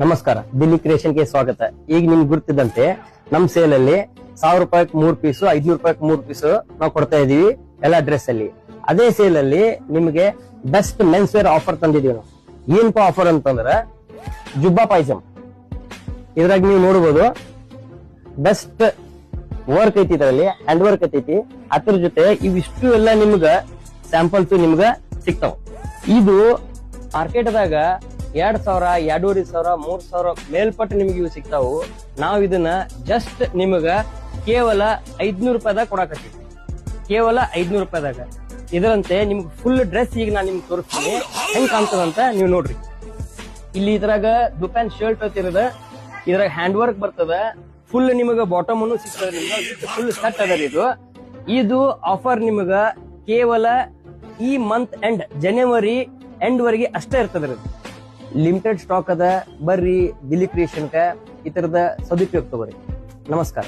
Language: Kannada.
ನಮಸ್ಕಾರ, ದಿಲ್ಲಿ ಕ್ರಿಯೇಷನ್ಗೆ ಸ್ವಾಗತ. ಈಗ ನಿಮ್ಗೆ ಗುರ್ತಿದ್ದಂತೆ ನಮ್ ಸೇಲ್ ಅಲ್ಲಿ 1000 ರೂಪಾಯಿಗೆ 3 ಪೀಸು, 500 ರೂಪಾಯಿಗೆ 3 ಪೀಸು ನಾವು ಕೊಡ್ತಾ ಇದೀವಿ ಎಲ್ಲ ಡ್ರೆಸ್ ಅಲ್ಲಿ. ಅದೇ ಸೇಲ್ ಅಲ್ಲಿ ನಿಮ್ಗೆ ಬೆಸ್ಟ್ ಮೆನ್ಸ್ ವೇರ್ ಆಫರ್ ತಂದಿದೀವಿ ನಾವು. ಏನಪ್ಪಾ ಆಫರ್ ಅಂತಂದ್ರ ಜುಬ್ಬಾ ಪೈಜಮ್. ಇದ್ರಾಗ ನೀವು ನೋಡಬಹುದು ಬೆಸ್ಟ್ ವರ್ಕ್ ಐತಿ, ಇದರಲ್ಲಿ ಹ್ಯಾಂಡ್ ವರ್ಕ್ ಐತಿ. ಅದ್ರ ಜೊತೆ ಇವಿಷ್ಟು ಎಲ್ಲ ನಿಮ್ಗ ಸ್ಯಾಂಪಲ್ಸ್ ನಿಮ್ಗ ಸಿಗ್ತಾವ. ಇದು ಮಾರ್ಕೆಟ್ದಾಗ 2000, 2500, 3000 ಮೇಲ್ಪಟ್ಟು ನಿಮ್ಗೆ ಇವು ಸಿಗ್ತಾವು. ನಾವ್ ಇದನ್ನ ಜಸ್ಟ್ ನಿಮಗ ಕೇವಲ 500 ರೂಪಾಯಿದಾಗ ಕೊಡಾಕತ್ತೀವಿ. ಕೇವಲ 500 ರೂಪಾಯಿದಾಗ. ಇದರಂತೆ ನಿಮ್ಗೆ ಫುಲ್ ಡ್ರೆಸ್ ಈಗ ನಾನು ನಿಮ್ಗೆ ತೋರಿಸ್ತೀನಿ ಹೆಂಗ್ ಕಾಣ್ತದಂತ ನೀವು ನೋಡ್ರಿ. ಇಲ್ಲಿ ಇದ್ರಾಗ ದುಕಾನ್ ಶರ್ಟ್ ಇರದ, ಇದ್ರಾಗ ಹ್ಯಾಂಡ್ ವರ್ಕ್ ಬರ್ತದ, ಫುಲ್ ನಿಮಗ ಬಾಟಮ್ ಅನ್ನು ಸಿಗ್ತದ, ನಿಮ್ಗೆ ಫುಲ್ ಸೆಟ್ ಅದ. ಇದು ಆಫರ್ ನಿಮಗ ಕೇವಲ ಈ ಮಂತ್ ಎಂಡ್ ಜನವರಿ ಎಂಡ್ ವರೆಗೆ ಅಷ್ಟೇ ಇರ್ತದ. ಲಿಮಿಟೆಡ್ ಸ್ಟಾಕ್ ಅದ. ಬರ್ರಿ ದಿಲ್ಲಿ ಕ್ರಿಯೇಷನ್ಕ ಈ ತರದ ಸದುಪಯೋಗ ತಗೋರಿ. ನಮಸ್ಕಾರ.